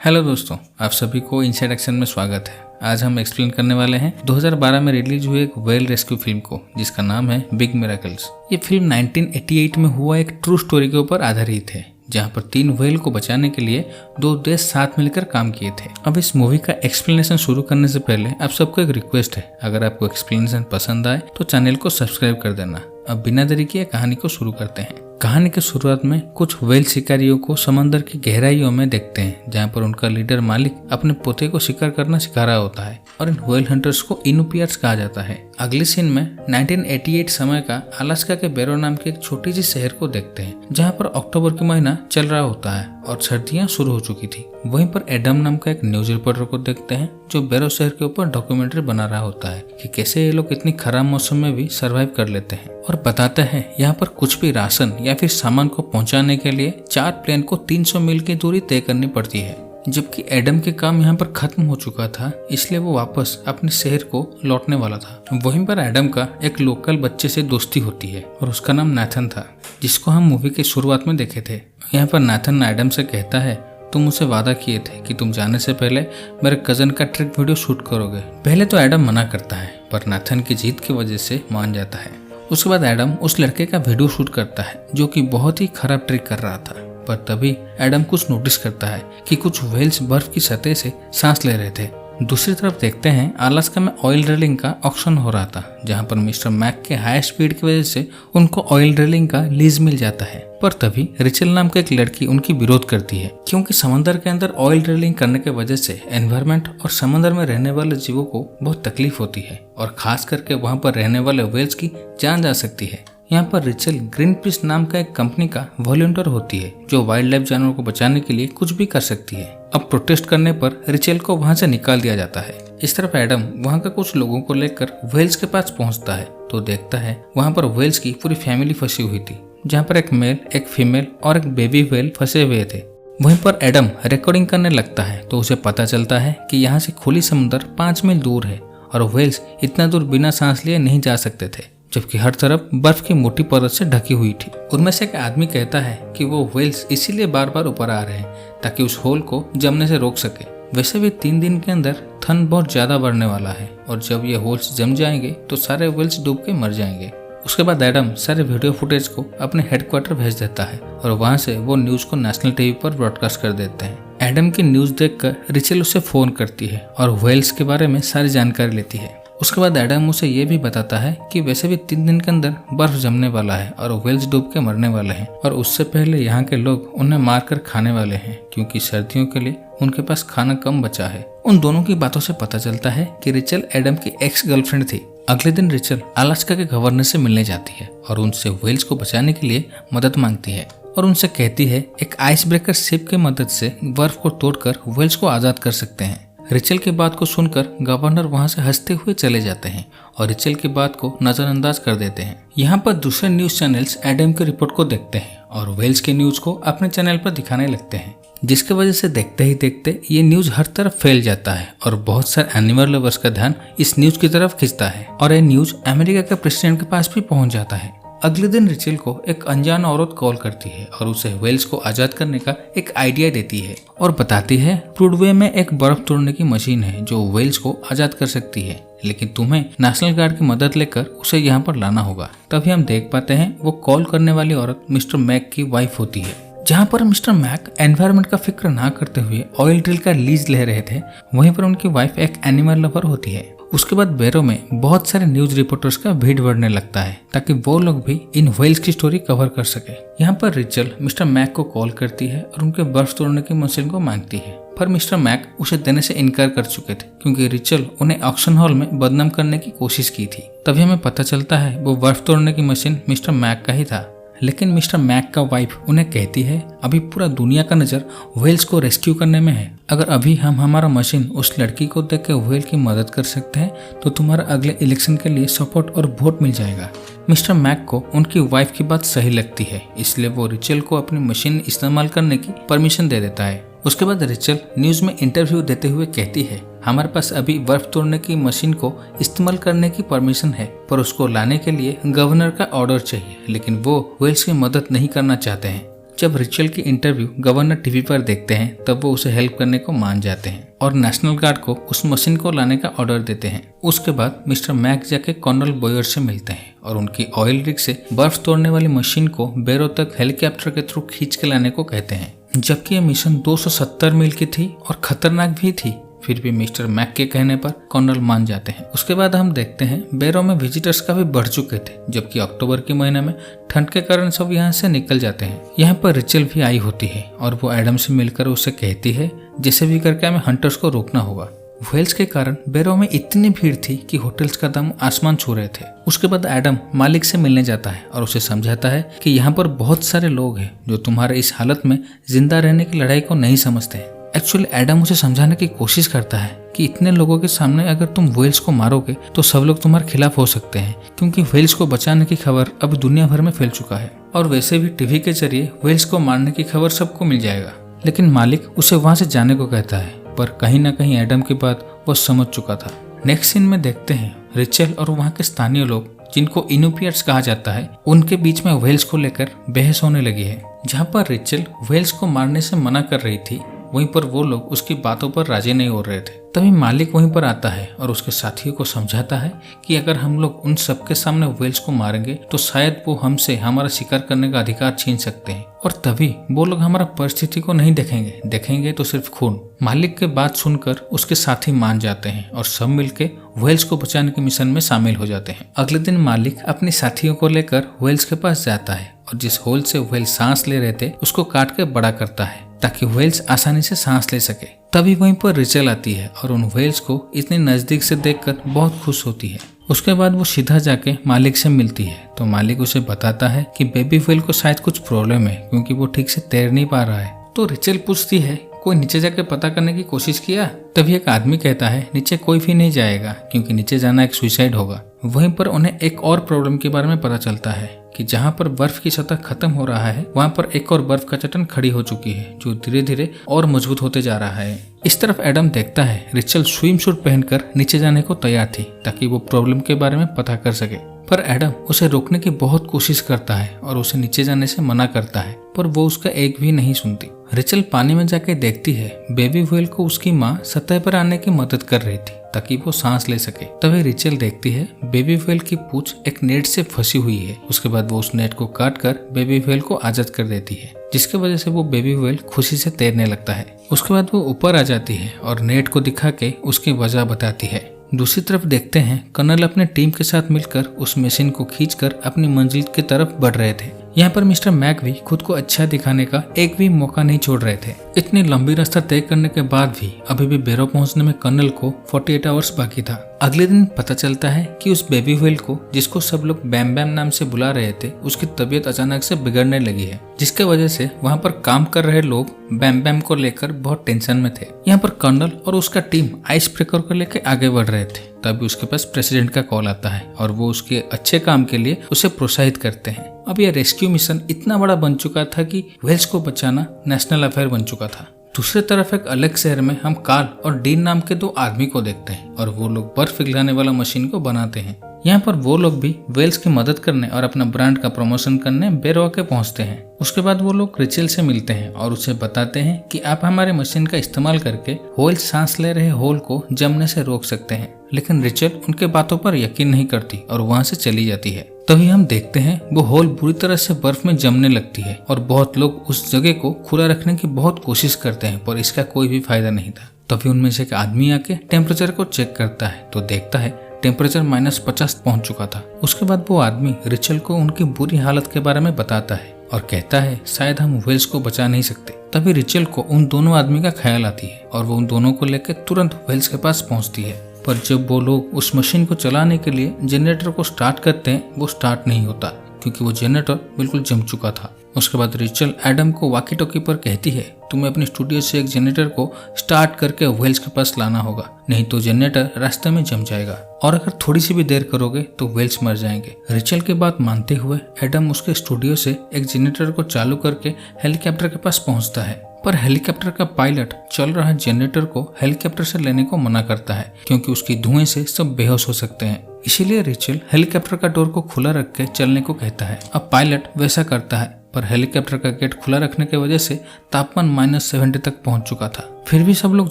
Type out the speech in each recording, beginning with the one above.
Hello दोस्तों, आप सभी को इनसाइड एक्शन में स्वागत है। आज हम एक्सप्लेन करने वाले हैं 2012 में रिलीज हुई एक व्हेल रेस्क्यू फिल्म को, जिसका नाम है बिग मिरेकल्स। ये फिल्म 1988 में हुआ एक ट्रू स्टोरी के ऊपर आधारित है, जहाँ पर 3 व्हेल को बचाने के लिए 2 देश साथ मिलकर काम किए थे। अब इस मूवी का एक्सप्लेनेशन शुरू करने से पहले आप सबको एक रिक्वेस्ट है, अगर आपको एक्सप्लेनेशन पसंद आए तो चैनल को सब्सक्राइब कर देना। अब बिना देरी किए कहानी को शुरू करते हैं। कहानी की शुरुआत में कुछ व्हेल शिकारियों को समंदर की गहराइयों में देखते हैं, जहाँ पर उनका लीडर मालिक अपने पोते को शिकार करना सिखा रहा होता है और इन व्हेल हंटर्स को इनुपियर्स कहा जाता है। अगले सीन में 1988 समय का अलास्का के बैरो नाम के एक छोटी सी शहर को देखते हैं, जहाँ पर अक्टूबर का महीना चल रहा होता है और सर्दियाँ शुरू हो चुकी थी। वहीं पर एडम नाम का एक न्यूज रिपोर्टर को देखते हैं, जो बैरो शहर के ऊपर डॉक्यूमेंट्री बना रहा होता है कि कैसे ये लोग इतनी खराब मौसम में भी सरवाइव कर लेते हैं, और बताते हैं यहाँ पर कुछ भी राशन या फिर सामान को पहुंचाने के लिए 4 प्लेन को 300 मील की दूरी तय करनी पड़ती है। जबकि एडम के काम यहाँ पर खत्म हो चुका था, इसलिए वो वापस अपने शहर को लौटने वाला था। वहीं पर एडम का एक लोकल बच्चे से दोस्ती होती है और उसका नाम नाथन था, जिसको हम मूवी के शुरुआत में देखे थे। यहाँ पर नाथन एडम से कहता है, तुम मुझसे वादा किए थे कि तुम जाने से पहले मेरे कजन का ट्रिक वीडियो शूट करोगे। पहले तो एडम मना करता है, पर नाथन की जीत की वजह से मान जाता है। उसके बाद एडम उस लड़के का वीडियो शूट करता है, जो कि बहुत ही खराब ट्रिक कर रहा था। पर तभी एडम कुछ नोटिस करता है कि कुछ व्हेल्स बर्फ की सतह से सांस ले रहे थे। दूसरी तरफ देखते हैं, अलास्का में ऑयल ड्रिलिंग का ऑक्शन हो रहा था, जहां पर मिस्टर मैक के हाई स्पीड की वजह से उनको ऑयल ड्रिलिंग का लीज मिल जाता है। पर तभी रिचल नाम की एक लड़की उनकी विरोध करती है, क्योंकि समंदर के अंदर ऑयल ड्रिलिंग करने की वजह से एनवायरमेंट और समंदर में रहने वाले जीवों को बहुत तकलीफ होती है, और खास करके वहाँ पर रहने वाले व्हेल्स की जान जा सकती है। यहाँ पर रिचल ग्रीन पीस नाम का एक कंपनी का वॉलंटियर होती है, जो वाइल्ड लाइफ जानवरों को बचाने के लिए कुछ भी कर सकती है। अब प्रोटेस्ट करने पर रिचल को वहाँ से निकाल दिया जाता है। इस तरफ एडम वहाँ का कुछ लोगों को लेकर व्हेल्स के पास पहुँचता है, तो देखता है वहाँ पर व्हेल्स की पूरी फैमिली फंसी हुई थी, जहाँ पर एक मेल, एक फीमेल और एक बेबी व्हेल फंसे हुए थे। वहीं पर एडम रिकॉर्डिंग करने लगता है, तो उसे पता चलता है कि यहाँ से खुली समुद्र 5 मील दूर है और व्हेल्स इतना दूर बिना सांस लिए नहीं जा सकते थे, जबकि हर तरफ बर्फ की मोटी परत से ढकी हुई थी। उनमें से एक आदमी कहता है कि वो व्हेल्स इसीलिए बार बार ऊपर आ रहे हैं ताकि उस होल को जमने से रोक सके। वैसे भी 3 दिन के अंदर ठंड बहुत ज्यादा बढ़ने वाला है, और जब ये होल्स जम जाएंगे तो सारे व्हेल्स डूब के मर जाएंगे। उसके बाद एडम सारे वीडियो फुटेज को अपने हेडक्वार्टर भेज देता है, और वहाँ से वो न्यूज को नेशनल टीवी पर ब्रॉडकास्ट कर देते हैं। एडम की न्यूज देखकर रिचल उसे फोन करती है और व्हेल्स के बारे में सारी जानकारी लेती है। उसके बाद एडम उसे ये भी बताता है कि वैसे भी 3 दिन के अंदर बर्फ जमने वाला है और व्हेल्स डूब के मरने वाले हैं, और उससे पहले यहाँ के लोग उन्हें मारकर खाने वाले हैं, क्योंकि सर्दियों के लिए उनके पास खाना कम बचा है। उन दोनों की बातों से पता चलता है कि रिचल एडम की एक्स गर्लफ्रेंड थी। अगले दिन रिचल अलास्का के गवर्नर से मिलने जाती है और उनसे व्हेल्स को बचाने के लिए मदद मांगती है, और उनसे कहती है एक आइस ब्रेकर शिप की मदद से बर्फ को तोड़कर व्हेल्स को आजाद कर सकते हैं। रिचल की बात को सुनकर गवर्नर वहां से हंसते हुए चले जाते हैं और रिचल की बात को नजरअंदाज कर देते हैं। यहाँ पर दूसरे न्यूज चैनल्स एडम की रिपोर्ट को देखते हैं और व्हेल्स के न्यूज को अपने चैनल पर दिखाने लगते हैं, जिसकी वजह से देखते ही देखते ये न्यूज हर तरफ फैल जाता है और बहुत सारे एनिमल लवर्स का ध्यान इस न्यूज की तरफ खिंचता है, और ये न्यूज अमेरिका के प्रेसिडेंट के पास भी पहुंच जाता है। अगले दिन रिचल को एक अनजान औरत कॉल करती है और उसे व्हेल्स को आजाद करने का एक आइडिया देती है, और बताती है प्रूडवे में एक बर्फ तोड़ने की मशीन है जो व्हेल्स को आजाद कर सकती है, लेकिन तुम्हें नेशनल गार्ड की मदद लेकर उसे यहाँ पर लाना होगा। तभी हम देख पाते हैं वो कॉल करने वाली औरत मिस्टर मैक की वाइफ होती है। जहाँ पर मिस्टर मैक एनवायरमेंट का फिक्र ना करते हुए ऑयल ड्रिल का लीज ले रहे थे, वहीं पर उनकी वाइफ एक एनिमल लवर होती है। उसके बाद बैरो में बहुत सारे न्यूज रिपोर्टर्स का भीड़ बढ़ने लगता है, ताकि वो लोग भी इन व्हेल्स की स्टोरी कवर कर सके। यहाँ पर रिचल मिस्टर मैक को कॉल करती है और उनके बर्फ तोड़ने की मशीन को मांगती है, पर मिस्टर मैक उसे देने से इनकार कर चुके थे, क्योंकि रिचल उन्हें ऑक्शन हॉल में बदनाम करने की कोशिश की थी। तभी हमें पता चलता है वो बर्फ तोड़ने की मशीन मिस्टर मैक का ही था। लेकिन मिस्टर मैक का वाइफ उन्हें कहती है अभी पूरा दुनिया का नजर व्हेल्स को रेस्क्यू करने में है। अगर अभी हम हमारा मशीन उस लड़की को देख के व्हेल की मदद कर सकते हैं तो तुम्हारा अगले इलेक्शन के लिए सपोर्ट और वोट मिल जाएगा। मिस्टर मैक को उनकी वाइफ की बात सही लगती है, इसलिए वो रिचल को अपनी मशीन इस्तेमाल करने की परमिशन दे देता है। उसके बाद रिचल न्यूज में इंटरव्यू देते हुए कहती है हमारे पास अभी बर्फ तोड़ने की मशीन को इस्तेमाल करने की परमिशन है, पर उसको लाने के लिए गवर्नर का ऑर्डर चाहिए, लेकिन वो व्हेल्स की मदद नहीं करना चाहते हैं। जब रिचल की इंटरव्यू गवर्नर टीवी पर देखते हैं तब वो उसे हेल्प करने को मान जाते हैं और नेशनल गार्ड को उस मशीन को लाने का ऑर्डर देते हैं। उसके बाद मिस्टर मैक जाके कर्नल बॉयर से मिलते हैं और उनकी ऑयल रिग से बर्फ तोड़ने वाली मशीन को बैरो तक हेलीकॉप्टर के थ्रू खींच के लाने को कहते हैं। जबकि यह मिशन 270 मील की थी और खतरनाक भी थी, फिर भी मिस्टर मैक के कहने पर कर्नल मान जाते हैं। उसके बाद हम देखते हैं बैरो में विजिटर्स काफी बढ़ चुके थे, जबकि अक्टूबर के महीने में ठंड के कारण सब यहाँ से निकल जाते हैं। यहाँ पर रिचल भी आई होती है और वो एडम से मिलकर उसे कहती है जैसे भी करके हमें हंटर्स को रोकना होगा। व्हेल्स के कारण बैरो में इतनी भीड़ थी कि होटल्स का दाम आसमान छू रहे थे। उसके बाद एडम मालिक से मिलने जाता है और उसे समझाता है कि यहाँ पर बहुत सारे लोग हैं जो तुम्हारे इस हालत में जिंदा रहने की लड़ाई को नहीं समझते हैं। एक्चुअली एडम उसे समझाने की कोशिश करता है कि इतने लोगों के सामने अगर तुम व्हेल्स को मारोगे तो सब लोग तुम्हारे खिलाफ हो सकते हैं, क्योंकि व्हेल्स को बचाने की खबर अब दुनिया भर में फैल चुका है और वैसे भी टीवी के जरिए व्हेल्स को मारने की खबर सबको मिल जाएगा। लेकिन मालिक उसे वहां से जाने को कहता है, पर कहीं ना कहीं एडम की बात वो समझ चुका था। नेक्स्ट सीन में देखते हैं रिचल और वहाँ के स्थानीय लोग जिनको इनुपियट्स कहा जाता है, उनके बीच में व्हेल्स को लेकर बहस होने लगी है। जहाँ पर रिचल व्हेल्स को मारने से मना कर रही थी, वहीं पर वो लोग उसकी बातों पर राजी नहीं हो रहे थे। तभी मालिक वहीं पर आता है और उसके साथियों को समझाता है कि अगर हम लोग उन सबके सामने व्हेल्स को मारेंगे तो शायद वो हमसे हमारा शिकार करने का अधिकार छीन सकते हैं और तभी वो लोग हमारा परिस्थिति को नहीं देखेंगे तो सिर्फ खून। मालिक के बात सुनकर उसके साथी मान जाते हैं और सब मिलके व्हेल्स को बचाने के मिशन में शामिल हो जाते हैं। अगले दिन मालिक अपने साथियों को लेकर व्हेल्स के पास जाता है और जिस होल से व्हेल्स सांस ले रहे थे उसको काट के बड़ा करता है ताकि व्हेल्स आसानी से सांस ले सके। तभी वहीं पर रिचल आती है और उन व्हेल्स को इतने नजदीक से देखकर बहुत खुश होती है। उसके बाद वो सीधा जाके मालिक से मिलती है तो मालिक उसे बताता है कि बेबी व्हेल को शायद कुछ प्रॉब्लम है क्योंकि वो ठीक से तैर नहीं पा रहा है। तो रिचल पूछती है कोई नीचे जाके पता करने की कोशिश किया? तभी एक आदमी कहता है नीचे कोई भी नहीं जाएगा क्योंकि नीचे जाना एक सुसाइड होगा। वहीं पर उन्हें एक और प्रॉब्लम के बारे में पता चलता है कि जहां पर बर्फ की सतह खत्म हो रहा है वहां पर एक और बर्फ का चट्टान खड़ी हो चुकी है जो धीरे धीरे और मजबूत होते जा रहा है। इस तरफ एडम देखता है रिचल स्विम सूट पहनकर नीचे जाने को तैयार थी ताकि वो प्रॉब्लम के बारे में पता कर सके, पर एडम उसे रोकने की बहुत कोशिश करता है और उसे नीचे जाने से मना करता है, पर वो उसका एक भी नहीं सुनती। रिचल पानी में जाके देखती है बेबी व्हेल को उसकी माँ सतह पर आने की मदद कर रही थी ताकि वो सांस ले सके। तभी रिचल देखती है बेबी व्हेल की पूंछ एक नेट से फंसी हुई है। उसके बाद वो उस नेट को काट कर बेबी व्हेल को आजाद कर देती है, जिसकी वजह से वो बेबी व्हेल खुशी से तैरने लगता है। उसके बाद वो ऊपर आ जाती है और नेट को दिखा के उसकी वजह बताती है। दूसरी तरफ देखते हैं कर्नल अपने टीम के साथ मिलकर उस मशीन को खींचकर अपनी मंजिल की तरफ बढ़ रहे थे। यहाँ पर मिस्टर मैक भी खुद को अच्छा दिखाने का एक भी मौका नहीं छोड़ रहे थे। इतनी लंबी रास्ता तय करने के बाद भी अभी भी बैरो पहुंचने में कर्नल को 48 आवर्स बाकी था। अगले दिन पता चलता है कि उस बेबी व्हेल को, जिसको सब लोग बैम बैम नाम से बुला रहे थे, उसकी तबीयत अचानक से बिगड़ने लगी है, जिसके वजह से वहाँ पर काम कर रहे लोग बैम बैम को लेकर बहुत टेंशन में थे। यहाँ पर कर्नल और उसका टीम आइस ब्रेकर को लेकर आगे बढ़ रहे थे। तभी उसके पास प्रेसिडेंट का कॉल आता है और वो उसके अच्छे काम के लिए उसे प्रोत्साहित करते हैं। अब यह रेस्क्यू मिशन इतना बड़ा बन चुका था कि व्हेल्स को बचाना नेशनल अफेयर बन चुका था। दूसरी तरफ एक अलग शहर में हम कार्ल और डीन नाम के दो आदमी को देखते हैं और वो लोग बर्फ पिघलाने वाला मशीन को बनाते हैं। यहाँ पर वो लोग भी व्हेल्स की मदद करने और अपना ब्रांड का प्रमोशन करने बैरो के पहुँचते हैं। उसके बाद वो लोग रिचल से मिलते हैं और उसे बताते हैं कि आप हमारे मशीन का इस्तेमाल करके व्हेल्स सांस ले रहे होल को जमने से रोक सकते हैं। लेकिन रिचल उनके बातों पर यकीन नहीं करती और वहाँ से चली जाती है। तभी हम देखते हैं वो होल बुरी तरह से बर्फ में जमने लगती है और बहुत लोग उस जगह को खुला रखने की बहुत कोशिश करते हैं, पर इसका कोई भी फायदा नहीं था। तभी उनमें से एक आदमी आके टेम्परेचर को चेक करता है तो देखता है टेम्परेचर -50 पहुंच चुका था। उसके बाद वो आदमी रिचल को उनकी बुरी हालत के बारे में बताता है और कहता है शायद हम व्हेल्स को बचा नहीं सकते। तभी रिचल को उन दोनों आदमी का ख्याल आती है और वो उन दोनों को लेकर तुरंत व्हेल्स के पास पहुंचती है, पर जब वो लोग उस मशीन को चलाने के लिए जनरेटर को स्टार्ट करते हैं वो स्टार्ट नहीं होता क्योंकि वो जनरेटर बिल्कुल जम चुका था। उसके बाद रिचल एडम को वाकी टॉकी पर कहती है तुम्हें अपने स्टूडियो से एक जनरेटर को स्टार्ट करके व्हेल्स के पास लाना होगा, नहीं तो जनरेटर रास्ते में जम जाएगा और अगर थोड़ी सी भी देर करोगे तो व्हेल्स मर जाएंगे। रिचल की बात मानते हुए एडम उसके स्टूडियो से एक जनरेटर को चालू करके हेलीकॉप्टर के पास पहुंचता है, पर हेलीकॉप्टर का पायलट चल रहा जनरेटर को हेलीकॉप्टर से लेने को मना करता है क्योंकि उसकी धुएं से सब बेहोश हो सकते हैं। इसीलिए रिचल हेलीकॉप्टर का डोर को खुला रख के चलने को कहता है। अब पायलट वैसा करता है, पर हेलीकॉप्टर का गेट खुला रखने की वजह से तापमान -70 तक पहुंच चुका था। फिर भी सब लोग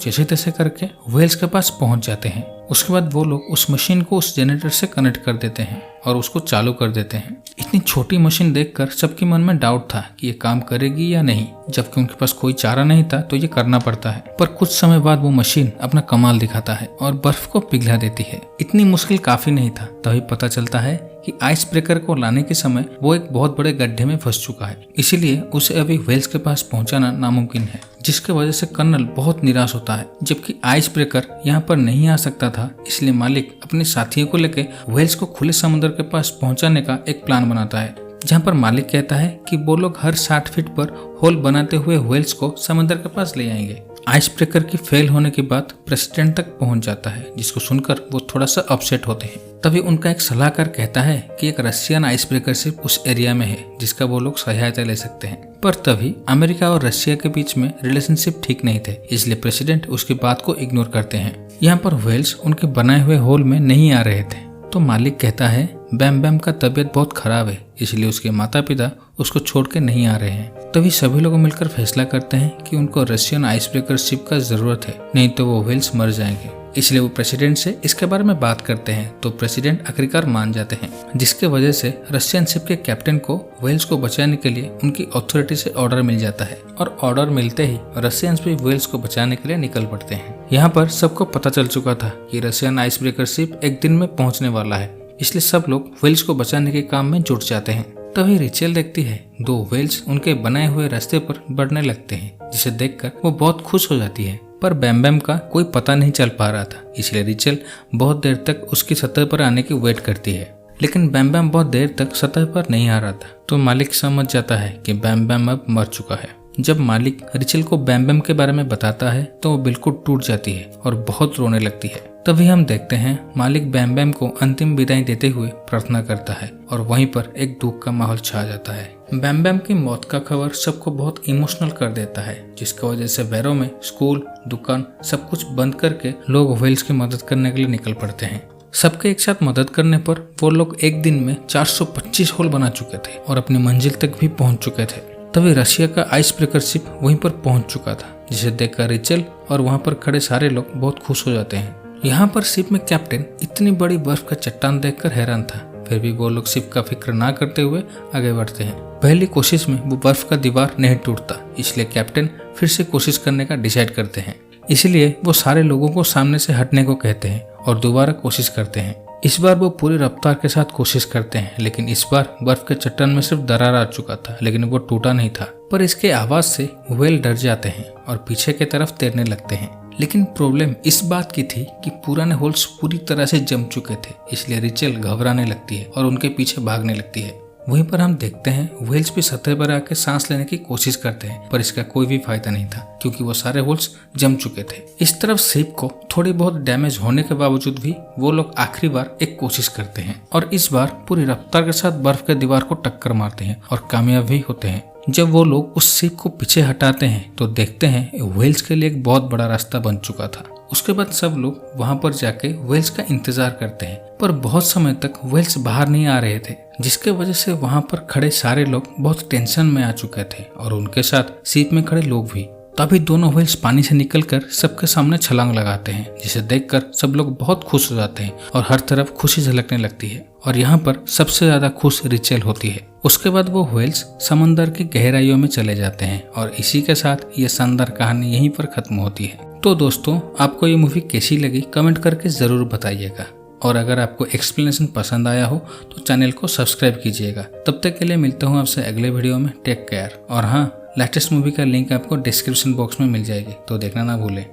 जैसे तैसे करके व्हेल्स के पास पहुंच जाते हैं। उसके बाद वो लोग उस मशीन को उस जनरेटर से कनेक्ट कर देते हैं और उसको चालू कर देते हैं। इतनी छोटी मशीन देखकर सबके मन में डाउट था कि ये काम करेगी या नहीं, जबकि उनके पास कोई चारा नहीं था तो ये करना पड़ता है। पर कुछ समय बाद वो मशीन अपना कमाल दिखाता है और बर्फ को पिघला देती है। इतनी मुश्किल काफी नहीं था, तभी पता चलता है कि आइस ब्रेकर को लाने के समय वो एक बहुत बड़े गड्ढे में फंस चुका है, इसीलिए उसे अभी व्हेल्स के पास पहुंचाना नामुमकिन है, जिसके वजह से कर्नल बहुत निराश होता है। जबकि आइस ब्रेकर यहाँ पर नहीं आ सकता था, इसलिए मालिक अपने साथियों को लेकर व्हेल्स को खुले समुद्र के पास पहुंचाने का एक प्लान बनाता है, जहाँ पर मालिक कहता है कि वो लोग हर 60 फीट पर होल बनाते हुए व्हेल्स को समुद्र के पास ले आएंगे। आइस ब्रेकर की फेल होने की बात प्रेसिडेंट तक पहुंच जाता है, जिसको सुनकर वो थोड़ा सा अपसेट होते हैं। तभी उनका एक सलाहकार कहता है कि एक रशियन आइस ब्रेकर सिर्फ उस एरिया में है जिसका वो लोग सहायता ले सकते हैं। पर तभी अमेरिका और रशिया के बीच में रिलेशनशिप ठीक नहीं थे, इसलिए प्रेसिडेंट उसकी बात को इग्नोर करते हैं। यहाँ पर व्हेल्स उनके बनाए हुए होल में नहीं आ रहे थे, तो मालिक कहता है बैम बैम का तबीयत बहुत खराब है, इसलिए उसके माता पिता उसको छोड़ के नहीं आ रहे हैं। तभी सभी लोग मिलकर फैसला करते हैं कि उनको रशियन आइस ब्रेकर शिप का जरूरत है, नहीं तो वो व्हेल्स मर जाएंगे। इसलिए वो प्रेसिडेंट से इसके बारे में बात करते हैं, तो प्रेसिडेंट आखिरकार मान जाते हैं, जिसके वजह से रशियन शिप के कैप्टन को व्हेल्स को बचाने के लिए उनकी अथॉरिटी से ऑर्डर मिल जाता है। और ऑर्डर मिलते ही रशियंस भी व्हेल्स को बचाने के लिए निकल पड़ते हैं। यहाँ पर सबको पता चल चुका था कि रशियन आइस ब्रेकर शिप एक दिन में पहुंचने वाला है, इसलिए सब लोग व्हेल्स को बचाने के काम में जुट जाते हैं। तभी रिचेल देखती है 2 व्हेल्स उनके बनाए हुए रास्ते पर बढ़ने लगते हैं, जिसे देखकर वो बहुत खुश हो जाती है। पर बैम बैम का कोई पता नहीं चल पा रहा था, इसलिए रिचेल बहुत देर तक उसकी सतह पर आने की वेट करती है। लेकिन बैम बैम बहुत देर तक सतह पर नहीं आ रहा था, तो मालिक समझ जाता है कि बैम बैम अब मर चुका है। जब मालिक रिचेल को बैम बैम के बारे में बताता है तो वो बिल्कुल टूट जाती है और बहुत रोने लगती है। तभी हम देखते हैं मालिक बैम बैम को अंतिम विदाई देते हुए प्रार्थना करता है और वहीं पर एक दुख का माहौल छा जाता है। बैम बैम की मौत का खबर सबको बहुत इमोशनल कर देता है, जिसकी वजह से बैरो में स्कूल, दुकान सब कुछ बंद करके लोग व्हेल्स की मदद करने के लिए निकल पड़ते हैं। सबके एक साथ मदद करने पर वो लोग एक दिन में 425 होल बना चुके थे और अपनी मंजिल तक भी पहुंच चुके थे। तभी रशिया का आइस ब्रेकर शिप वहीं पर पहुंच चुका था, जिसे देखकर रिचेल और वहां पर खड़े सारे लोग बहुत खुश हो जाते हैं। यहाँ पर शिप में कैप्टन इतनी बड़ी बर्फ का चट्टान देखकर हैरान था, फिर भी वो लोग शिप का फिक्र ना करते हुए आगे बढ़ते हैं। पहली कोशिश में वो बर्फ का दीवार नहीं टूटता, इसलिए कैप्टन फिर से कोशिश करने का डिसाइड करते हैं। इसलिए वो सारे लोगों को सामने से हटने को कहते हैं और दोबारा कोशिश करते हैं। इस बार वो पूरी रफ्तार के साथ कोशिश करते हैं, लेकिन इस बार बर्फ के चट्टान में सिर्फ दरार आ चुका था, लेकिन वो टूटा नहीं था। पर इसके आवाज से व्हेल डर जाते हैं और पीछे की तरफ तैरने लगते हैं। लेकिन प्रॉब्लम इस बात की थी कि पुराने होल्स पूरी तरह से जम चुके थे, इसलिए रिचेल घबराने लगती है और उनके पीछे भागने लगती है। वहीं पर हम देखते हैं व्हेल्स भी सतह पर आकर सांस लेने की कोशिश करते हैं, पर इसका कोई भी फायदा नहीं था क्योंकि वो सारे होल्स जम चुके थे। इस तरफ शिप को थोड़ी बहुत डैमेज होने के बावजूद भी वो लोग आखिरी बार एक कोशिश करते हैं और इस बार पूरी रफ्तार के साथ बर्फ के दीवार को टक्कर मारते हैं और कामयाब भी होते हैं। जब वो लोग उस शिप को पीछे हटाते हैं तो देखते हैं व्हेल्स के लिए एक बहुत बड़ा रास्ता बन चुका था। उसके बाद सब लोग वहां पर जाके व्हेल्स का इंतजार करते हैं, पर बहुत समय तक व्हेल्स बाहर नहीं आ रहे थे, जिसके वजह से वहां पर खड़े सारे लोग बहुत टेंशन में आ चुके थे और उनके साथ शिप में खड़े लोग भी। तभी दोनों व्हेल्स पानी से निकलकर सबके सामने छलांग लगाते हैं, जिसे देखकर सब लोग बहुत खुश हो जाते हैं और हर तरफ खुशी झलकने लगती है। और यहाँ पर सबसे ज्यादा खुश रिचेल होती है। उसके बाद वो व्हेल्स समंदर की गहराइयों में चले जाते हैं और इसी के साथ ये शानदार कहानी यहीं पर खत्म होती है। तो दोस्तों, आपको ये मूवी कैसी लगी कमेंट करके जरूर बताइएगा, और अगर आपको एक्सप्लेनेशन पसंद आया हो तो चैनल को सब्सक्राइब कीजिएगा। तब तक के लिए मिलता हूँ आपसे अगले वीडियो में। Take care. और हाँ, लेटेस्ट मूवी का लिंक आपको डिस्क्रिप्शन बॉक्स में मिल जाएगी, तो देखना ना भूलें।